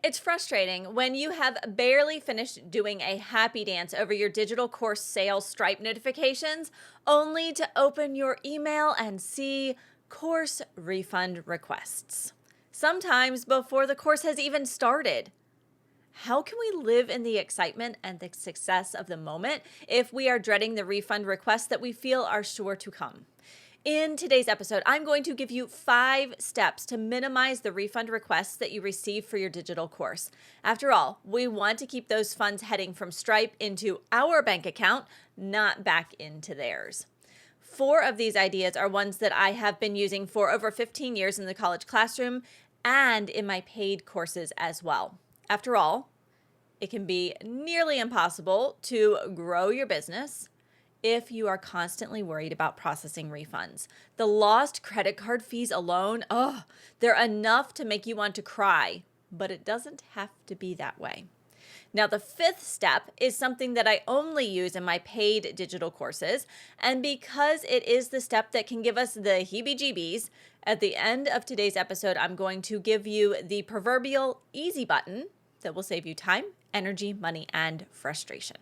It's frustrating when you have barely finished doing a happy dance over your digital course sales Stripe notifications, only to open your email and see course refund requests. Sometimes before the course has even started. How can we live in the excitement and the success of the moment if we are dreading the refund requests that we feel are sure to come? In today's episode, I'm going to give you 5 steps to minimize the refund requests that you receive for your digital course. After all, we want to keep those funds heading from Stripe into our bank account, not back into theirs. 4 of these ideas are ones that I have been using for over 15 years in the college classroom and in my paid courses as well. After all, it can be nearly impossible to grow your business if you are constantly worried about processing refunds. The lost credit card fees alone, they're enough to make you want to cry, but it doesn't have to be that way. Now, the 5th step is something that I only use in my paid digital courses, and because it is the step that can give us the heebie-jeebies, at the end of today's episode, I'm going to give you the proverbial easy button that will save you time, energy, money, and frustration.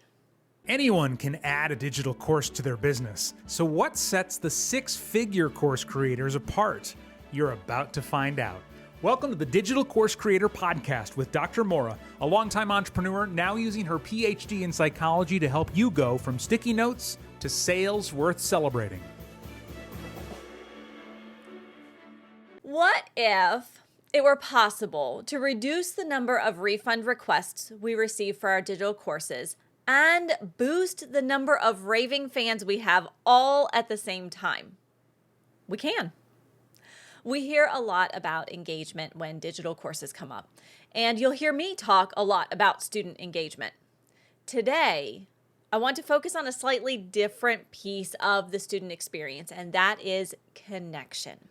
Anyone can add a digital course to their business. So what sets the 6-figure course creators apart? You're about to find out. Welcome to the Digital Course Creator Podcast with Dr. Moira, a longtime entrepreneur now using her PhD in psychology to help you go from sticky notes to sales worth celebrating. What if it were possible to reduce the number of refund requests we receive for our digital courses and boost the number of raving fans we have all at the same time? We can. We hear a lot about engagement when digital courses come up, and you'll hear me talk a lot about student engagement. Today, I want to focus on a slightly different piece of the student experience, and that is connection.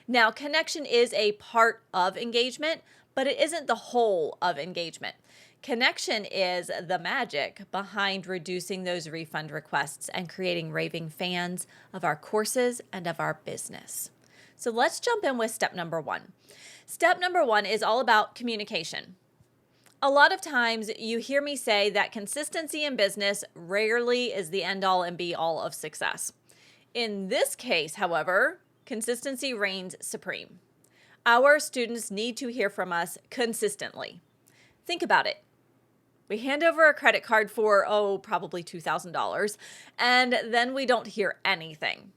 Now, connection is a part of engagement, but it isn't the whole of engagement. Connection is the magic behind reducing those refund requests and creating raving fans of our courses and of our business. So let's jump in with step number 1. Step number 1 is all about communication. A lot of times you hear me say that consistency in business rarely is the end-all and be-all of success. In this case, however, consistency reigns supreme. Our students need to hear from us consistently. Think about it. We hand over a credit card for, probably $2,000, and then we don't hear anything.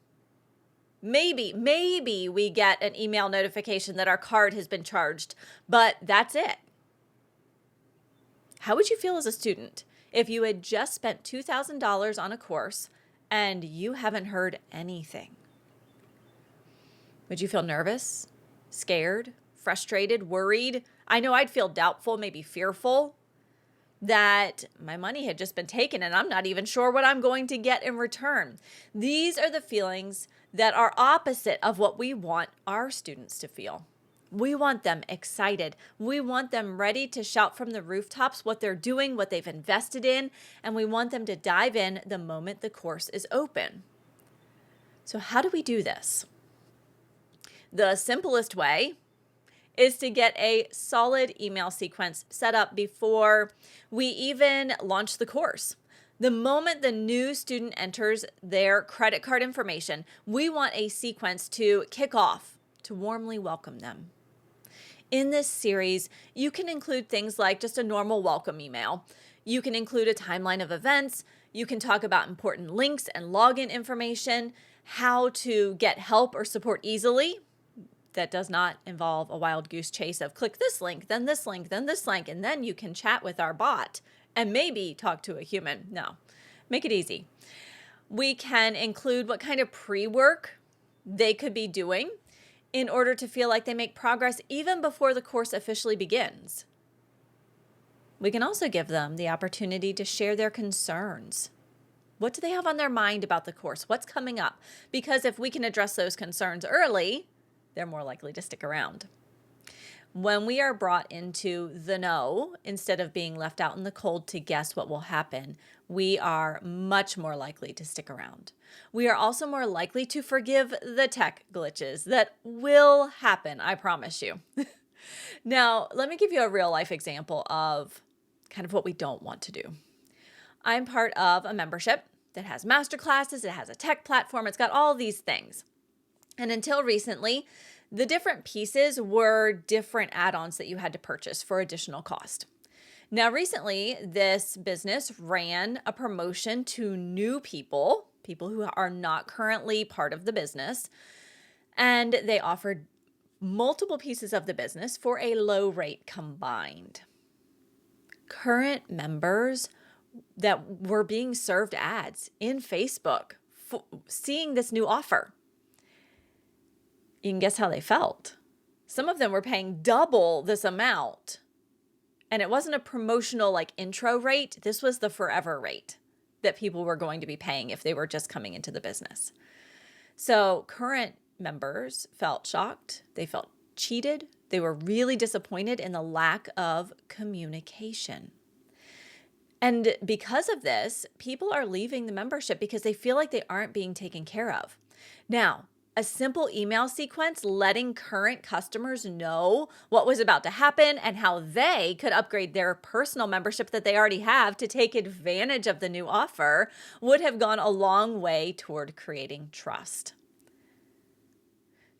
Maybe we get an email notification that our card has been charged, but that's it. How would you feel as a student if you had just spent $2,000 on a course and you haven't heard anything? Would you feel nervous, scared, frustrated, worried? I know I'd feel doubtful, maybe fearful that my money had just been taken and I'm not even sure what I'm going to get in return. These are the feelings that are opposite of what we want our students to feel. We want them excited. We want them ready to shout from the rooftops what they're doing, what they've invested in, and we want them to dive in the moment the course is open. So how do we do this? The simplest way is to get a solid email sequence set up before we even launch the course. The moment the new student enters their credit card information, we want a sequence to kick off, to warmly welcome them. In this series, you can include things like just a normal welcome email. You can include a timeline of events. You can talk about important links and login information, how to get help or support easily. That does not involve a wild goose chase of click this link, then this link, then this link, and then you can chat with our bot and maybe talk to a human. No, make it easy. We can include what kind of pre-work they could be doing in order to feel like they make progress even before the course officially begins. We can also give them the opportunity to share their concerns. What do they have on their mind about the course? What's coming up? Because if we can address those concerns early, they're more likely to stick around. When we are brought into the know, instead of being left out in the cold to guess what will happen, we are much more likely to stick around. We are also more likely to forgive the tech glitches that will happen, I promise you. Now, let me give you a real life example of kind of what we don't want to do. I'm part of a membership that has master classes, it has a tech platform, it's got all these things. And until recently, the different pieces were different add-ons that you had to purchase for additional cost. Now, recently, this business ran a promotion to new people who are not currently part of the business, and they offered multiple pieces of the business for a low rate combined. Current members that were being served ads in Facebook, seeing this new offer, you can guess how they felt. Some of them were paying double this amount. And it wasn't a promotional like intro rate. This was the forever rate that people were going to be paying if they were just coming into the business. So current members felt shocked. They felt cheated. They were really disappointed in the lack of communication. And because of this, people are leaving the membership because they feel like they aren't being taken care of. Now, a simple email sequence letting current customers know what was about to happen and how they could upgrade their personal membership that they already have to take advantage of the new offer would have gone a long way toward creating trust.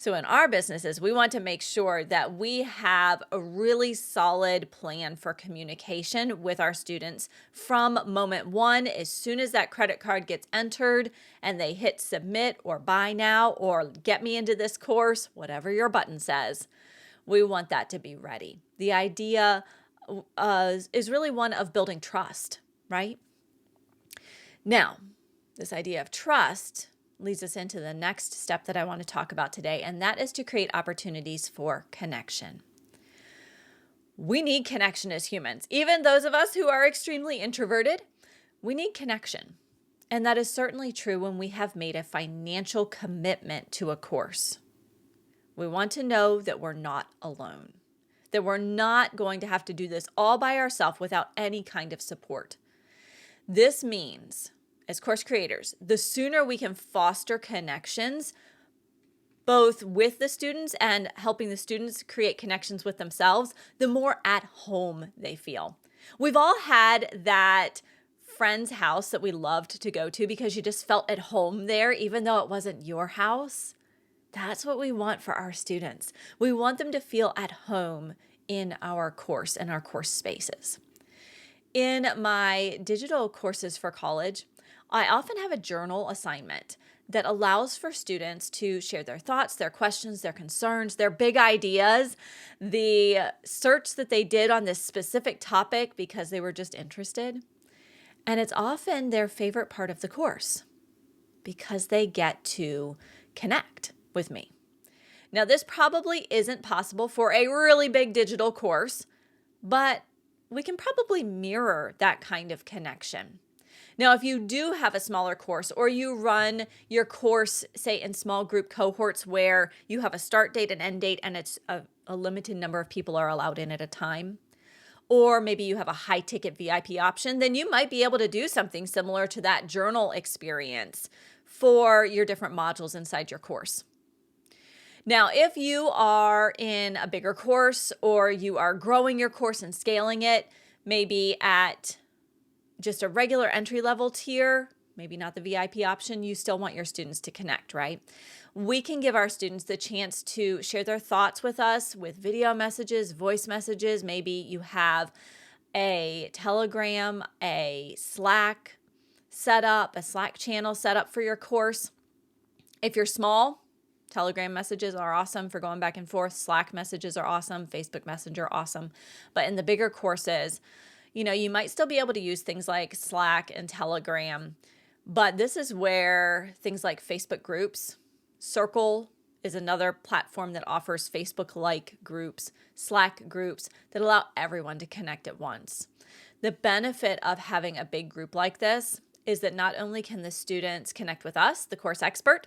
So in our businesses, we want to make sure that we have a really solid plan for communication with our students from moment one. As soon as that credit card gets entered and they hit submit or buy now or get me into this course, whatever your button says, we want that to be ready. The idea is really one of building trust, right? Now, this idea of trust leads us into the next step that I want to talk about today, and that is to create opportunities for connection. We need connection as humans. Even those of us who are extremely introverted, we need connection. And that is certainly true when we have made a financial commitment to a course. We want to know that we're not alone, that we're not going to have to do this all by ourselves without any kind of support. This means, as course creators, the sooner we can foster connections, both with the students and helping the students create connections with themselves, the more at home they feel. We've all had that friend's house that we loved to go to because you just felt at home there, even though it wasn't your house. That's what we want for our students. We want them to feel at home in our course and our course spaces. In my digital courses for college, I often have a journal assignment that allows for students to share their thoughts, their questions, their concerns, their big ideas, the search that they did on this specific topic because they were just interested. And it's often their favorite part of the course because they get to connect with me. Now, this probably isn't possible for a really big digital course, but we can probably mirror that kind of connection. Now, if you do have a smaller course or you run your course, say, in small group cohorts where you have a start date and end date and it's a limited number of people are allowed in at a time, or maybe you have a high ticket VIP option, then you might be able to do something similar to that journal experience for your different modules inside your course. Now, if you are in a bigger course or you are growing your course and scaling it, maybe at just a regular entry-level tier, maybe not the VIP option, you still want your students to connect, right? We can give our students the chance to share their thoughts with us with video messages, voice messages. Maybe you have a Telegram, a Slack setup, a Slack channel set up for your course. If you're small, Telegram messages are awesome for going back and forth. Slack messages are awesome. Facebook Messenger, awesome. But in the bigger courses, you might still be able to use things like Slack and Telegram, but this is where things like Facebook groups, Circle is another platform that offers Facebook-like groups, Slack groups that allow everyone to connect at once. The benefit of having a big group like this is that not only can the students connect with us, the course expert,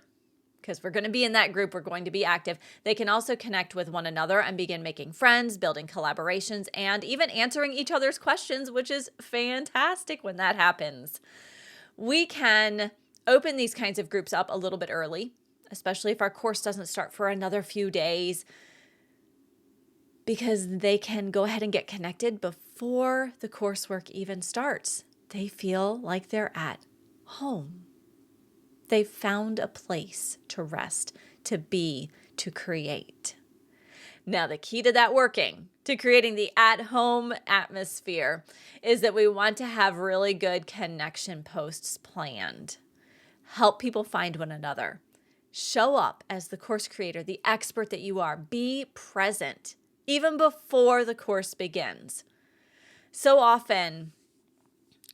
because we're going to be in that group, we're going to be active. They can also connect with one another and begin making friends, building collaborations, and even answering each other's questions, which is fantastic when that happens. We can open these kinds of groups up a little bit early, especially if our course doesn't start for another few days. because they can go ahead and get connected before the coursework even starts. They feel like they're at home. They've found a place to rest, to be, to create. Now, the key to that working, to creating the at-home atmosphere, is that we want to have really good connection posts planned. Help people find one another. Show up as the course creator, the expert that you are. Be present, even before the course begins. So often,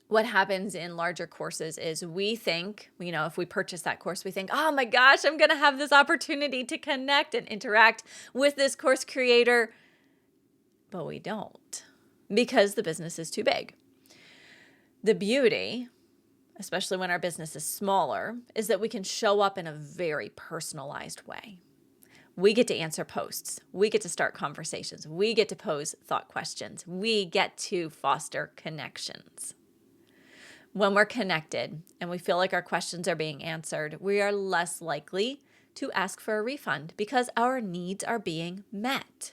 what happens in larger courses is we think, if we purchase that course, we think, oh my gosh, I'm going to have this opportunity to connect and interact with this course creator. But we don't, because the business is too big. The beauty, especially when our business is smaller, is that we can show up in a very personalized way. We get to answer posts. We get to start conversations. We get to pose thought questions. We get to foster connections. When we're connected and we feel like our questions are being answered, we are less likely to ask for a refund because our needs are being met.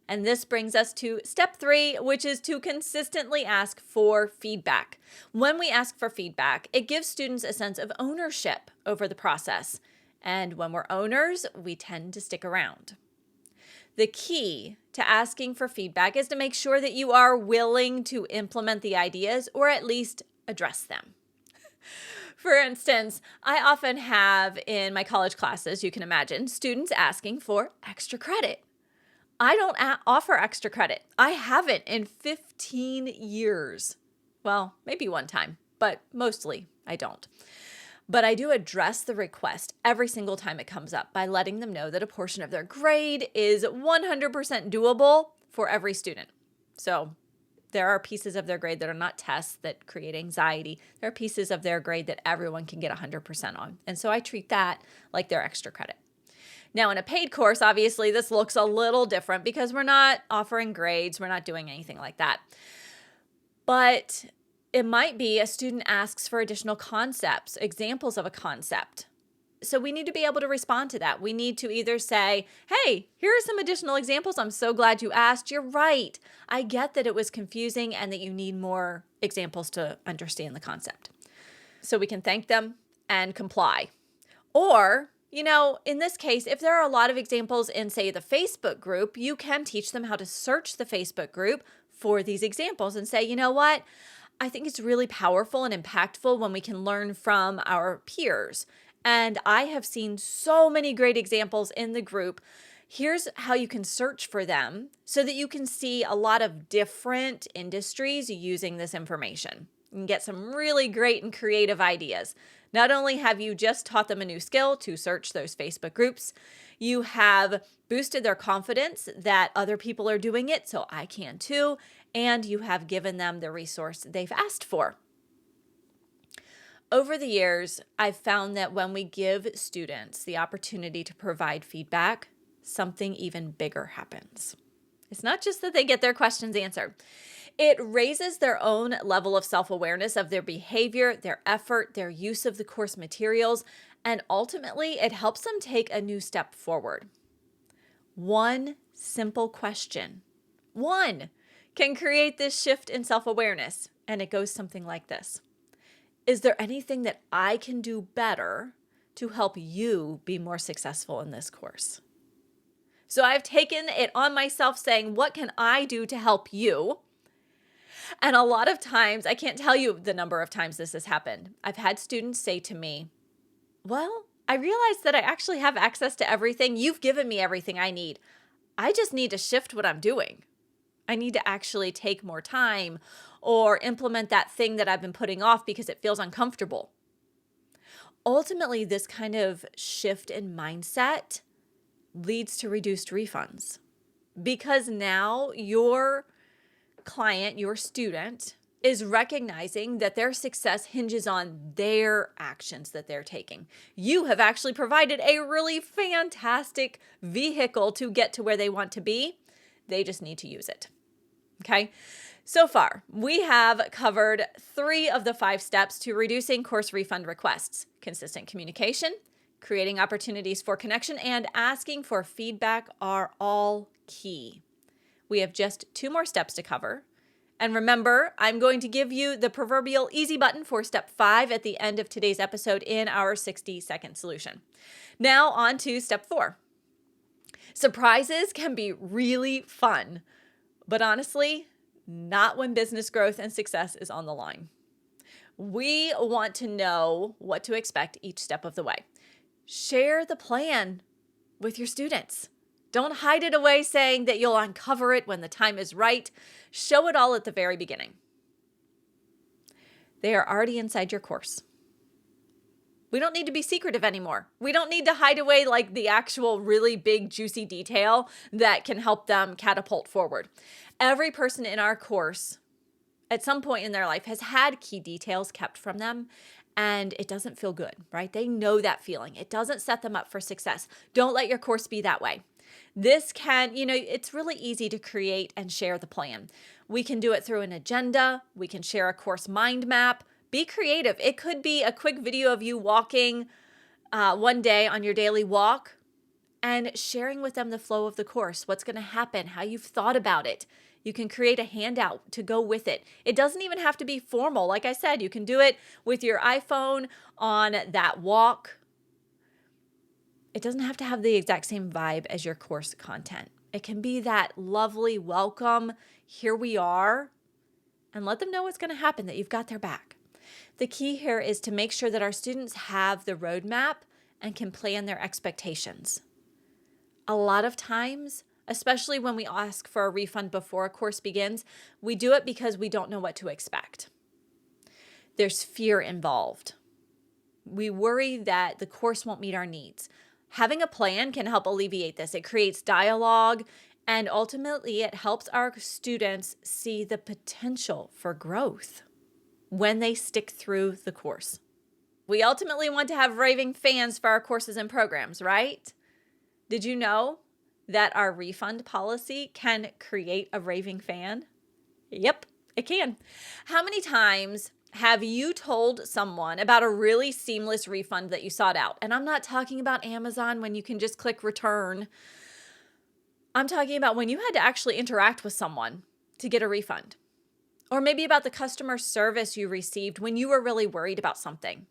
And this brings us to step 3, which is to consistently ask for feedback. When we ask for feedback, it gives students a sense of ownership over the process. And when we're owners, we tend to stick around. The key to asking for feedback is to make sure that you are willing to implement the ideas or at least address them. For instance, I often have in my college classes, you can imagine, students asking for extra credit. I don't offer extra credit. I haven't in 15 years. Well, maybe one time, but mostly I don't. But I do address the request every single time it comes up by letting them know that a portion of their grade is 100% doable for every student. So there are pieces of their grade that are not tests that create anxiety. There are pieces of their grade that everyone can get 100% on. And so I treat that like their extra credit. Now, in a paid course, obviously, this looks a little different because we're not offering grades. We're not doing anything like that. But it might be a student asks for additional concepts, examples of a concept. So we need to be able to respond to that. We need to either say, hey, here are some additional examples. I'm so glad you asked. You're right. I get that it was confusing and that you need more examples to understand the concept. So we can thank them and comply. Or, in this case, if there are a lot of examples in, say, the Facebook group, you can teach them how to search the Facebook group for these examples and say, you know what? I think it's really powerful and impactful when we can learn from our peers. And I have seen so many great examples in the group. Here's how you can search for them so that you can see a lot of different industries using this information. You can get some really great and creative ideas. Not only have you just taught them a new skill to search those Facebook groups, you have boosted their confidence that other people are doing it, so I can too, and you have given them the resource they've asked for. Over the years, I've found that when we give students the opportunity to provide feedback, something even bigger happens. It's not just that they get their questions answered. It raises their own level of self-awareness of their behavior, their effort, their use of the course materials, and ultimately, it helps them take a new step forward. One simple question, can create this shift in self-awareness, and it goes something like this. Is there anything that I can do better to help you be more successful in this course? So I've taken it on myself saying, what can I do to help you? And a lot of times, I can't tell you the number of times this has happened. I've had students say to me, well, I realized that I actually have access to everything. You've given me everything I need. I just need to shift what I'm doing. I need to actually take more time or implement that thing that I've been putting off because it feels uncomfortable. Ultimately, this kind of shift in mindset leads to reduced refunds because now your client, your student, is recognizing that their success hinges on their actions that they're taking. You have actually provided a really fantastic vehicle to get to where they want to be. They just need to use it. Okay? So far, we have covered 3 of the 5 steps to reducing course refund requests: consistent communication, creating opportunities for connection, and asking for feedback are all key. We have just 2 more steps to cover. And remember, I'm going to give you the proverbial easy button for step 5 at the end of today's episode in our 60-second solution. Now on to step 4. Surprises can be really fun, but honestly, not when business growth and success is on the line. We want to know what to expect each step of the way. Share the plan with your students. Don't hide it away saying that you'll uncover it when the time is right. Show it all at the very beginning. They are already inside your course. We don't need to be secretive anymore. We don't need to hide away like the actual really big juicy detail that can help them catapult forward. Every person in our course at some point in their life has had key details kept from them, and it doesn't feel good, right? They know that feeling. It doesn't set them up for success. Don't let your course be that way. This can, it's really easy to create and share the plan. We can do it through an agenda. We can share a course mind map. Be creative. It could be a quick video of you walking one day on your daily walk and sharing with them the flow of the course, what's going to happen, how you've thought about it. You can create a handout to go with it. It doesn't even have to be formal. Like I said, you can do it with your iPhone on that walk. It doesn't have to have the exact same vibe as your course content. It can be that lovely welcome, here we are, and let them know what's going to happen, that you've got their back. The key here is to make sure that our students have the roadmap and can plan their expectations. A lot of times, especially when we ask for a refund before a course begins, we do it because we don't know what to expect. There's fear involved. We worry that the course won't meet our needs. Having a plan can help alleviate this. It creates dialogue, and ultimately it helps our students see the potential for growth when they stick through the course. We ultimately want to have raving fans for our courses and programs, right? Did you know that our refund policy can create a raving fan? Yep, it can. How many times have you told someone about a really seamless refund that you sought out? And I'm not talking about Amazon when you can just click return. I'm talking about when you had to actually interact with someone to get a refund. Or maybe about the customer service you received when you were really worried about something.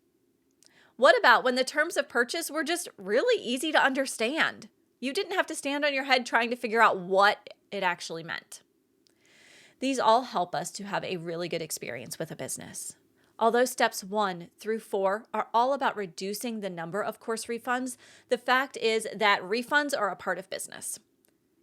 What about when the terms of purchase were just really easy to understand? You didn't have to stand on your head trying to figure out what it actually meant. These all help us to have a really good experience with a business. Although steps 1 through 4 are all about reducing the number of course refunds, the fact is that refunds are a part of business.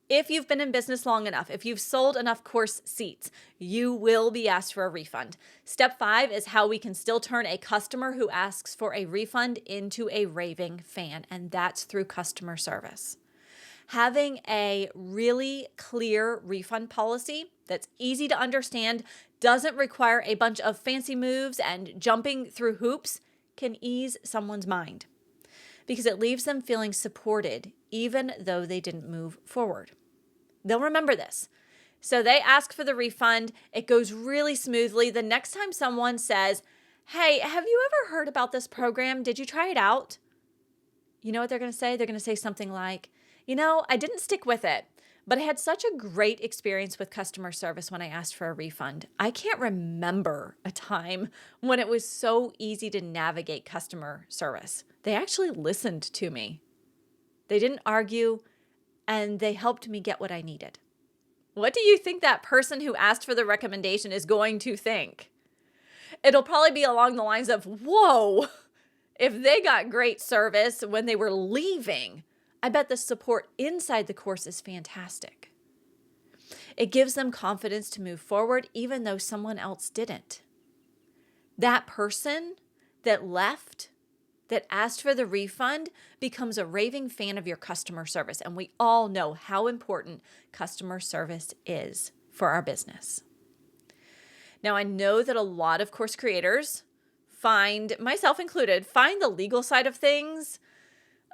If you've been in business long enough, if you've sold enough course seats, you will be asked for a refund. Step 5 is how we can still turn a customer who asks for a refund into a raving fan, and that's through customer service. Having a really clear refund policy that's easy to understand, doesn't require a bunch of fancy moves and jumping through hoops, can ease someone's mind because it leaves them feeling supported even though they didn't move forward. They'll remember this. So they ask for the refund. It goes really smoothly. The next time someone says, "Hey, have you ever heard about this program? Did you try it out?" You know what they're going to say? They're going to say something like, "I didn't stick with it, but I had such a great experience with customer service when I asked for a refund. I can't remember a time when it was so easy to navigate customer service. They actually listened to me. They didn't argue, and they helped me get what I needed." What do you think that person who asked for the recommendation is going to think? It'll probably be along the lines of, "Whoa, if they got great service when they were leaving, I bet the support inside the course is fantastic." It gives them confidence to move forward even though someone else didn't. That person that left, that asked for the refund, becomes a raving fan of your customer service. And we all know how important customer service is for our business. Now, I know that a lot of course creators myself included, find the legal side of things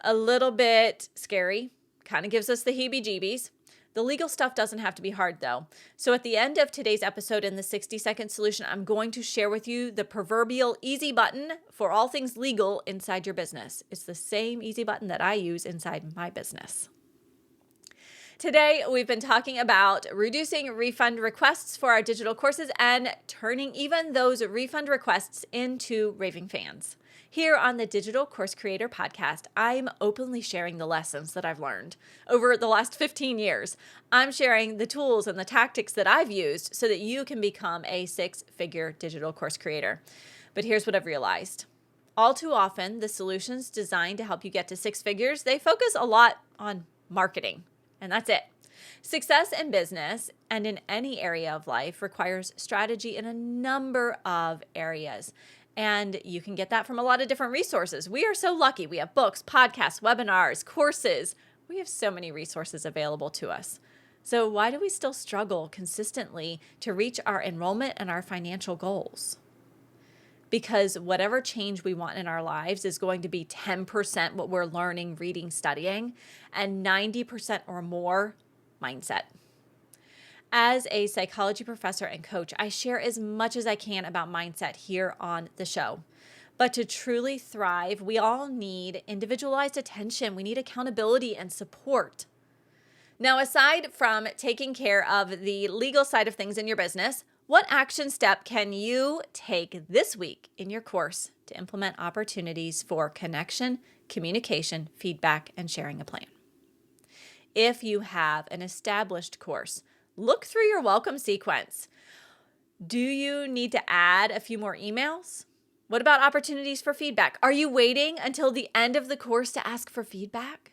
a little bit scary, kind of gives us the heebie-jeebies. The legal stuff doesn't have to be hard though. So at the end of today's episode in the 60-second solution, I'm going to share with you the proverbial easy button for all things legal inside your business. It's the same easy button that I use inside my business. Today, we've been talking about reducing refund requests for our digital courses and turning even those refund requests into raving fans. Here on the Digital Course Creator Podcast, I'm openly sharing the lessons that I've learned over the last 15 years. I'm sharing the tools and the tactics that I've used so that you can become a six-figure digital course creator. But here's what I've realized. All too often, the solutions designed to help you get to six figures, they focus a lot on marketing. And that's it. Success in business and in any area of life requires strategy in a number of areas. And you can get that from a lot of different resources. We are so lucky. We have books, podcasts, webinars, courses. We have so many resources available to us. So why do we still struggle consistently to reach our enrollment and our financial goals? Because whatever change we want in our lives is going to be 10% what we're learning, reading, studying, and 90% or more mindset. As a psychology professor and coach, I share as much as I can about mindset here on the show. But to truly thrive, we all need individualized attention. We need accountability and support. Now, aside from taking care of the legal side of things in your business, what action step can you take this week in your course to implement opportunities for connection, communication, feedback, and sharing a plan? If you have an established course, look through your welcome sequence. Do you need to add a few more emails? What about opportunities for feedback? Are you waiting until the end of the course to ask for feedback?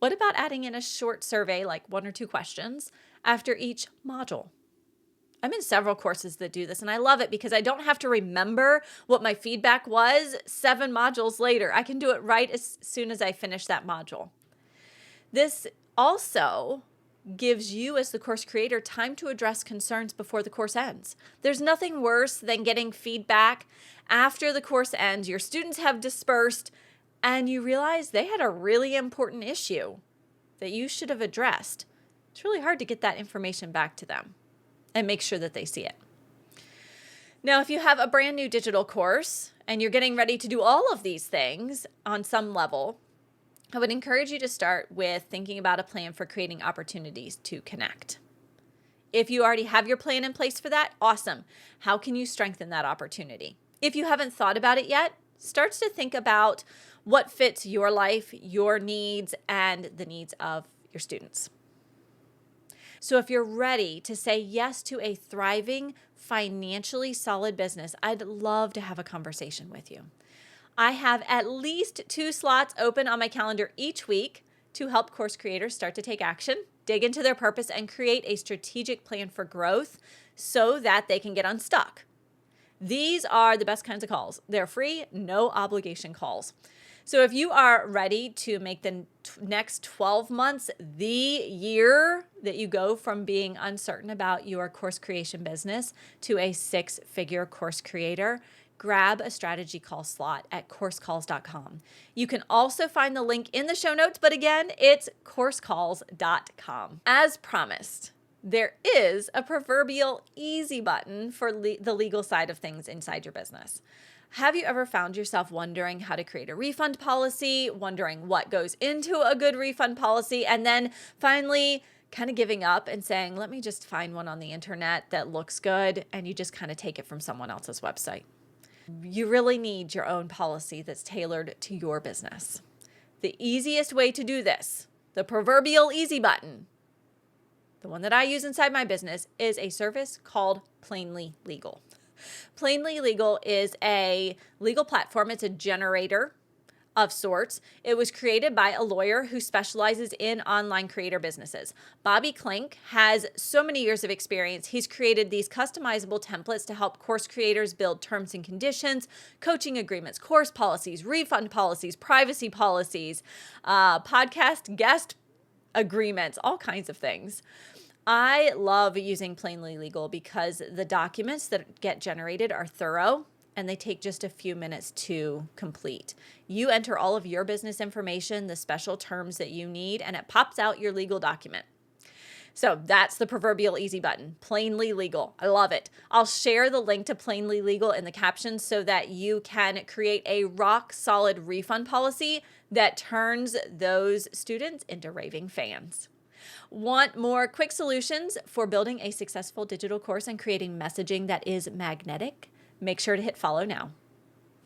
What about adding in a short survey, like 1 or 2 questions, after each module? I'm in several courses that do this, and I love it because I don't have to remember what my feedback was 7 modules later. I can do it right as soon as I finish that module. This also gives you as the course creator time to address concerns before the course ends. There's nothing worse than getting feedback after the course ends, your students have dispersed, and you realize they had a really important issue that you should have addressed. It's really hard to get that information back to them and make sure that they see it. Now, if you have a brand new digital course and you're getting ready to do all of these things on some level, I would encourage you to start with thinking about a plan for creating opportunities to connect. If you already have your plan in place for that, awesome. How can you strengthen that opportunity? If you haven't thought about it yet, start to think about what fits your life, your needs, and the needs of your students. So if you're ready to say yes to a thriving, financially solid business, I'd love to have a conversation with you. I have at least 2 slots open on my calendar each week to help course creators start to take action, dig into their purpose, and create a strategic plan for growth so that they can get unstuck. These are the best kinds of calls. They're free, no obligation calls. So if you are ready to make the next 12 months the year that you go from being uncertain about your course creation business to a 6-figure course creator, grab a strategy call slot at coursecalls.com. You can also find the link in the show notes, but again, it's coursecalls.com. As promised, there is a proverbial easy button for the legal side of things inside your business. Have you ever found yourself wondering how to create a refund policy, wondering what goes into a good refund policy, and then finally kind of giving up and saying, let me just find one on the internet that looks good, and you just kind of take it from someone else's website? You really need your own policy that's tailored to your business. The easiest way to do this, the proverbial easy button, the one that I use inside my business, is a service called Plainly Legal. Plainly Legal is a legal platform. It's a generator of sorts. It was created by a lawyer who specializes in online creator businesses. Bobby Klink has so many years of experience. He's created these customizable templates to help course creators build terms and conditions, coaching agreements, course policies, refund policies, privacy policies, podcast guest agreements, all kinds of things. I love using Plainly Legal because the documents that get generated are thorough and they take just a few minutes to complete. You enter all of your business information, the special terms that you need, and it pops out your legal document. So that's the proverbial easy button, Plainly Legal. I love it. I'll share the link to Plainly Legal in the captions so that you can create a rock solid refund policy that turns those students into raving fans. Want more quick solutions for building a successful digital course and creating messaging that is magnetic? Make sure to hit follow now.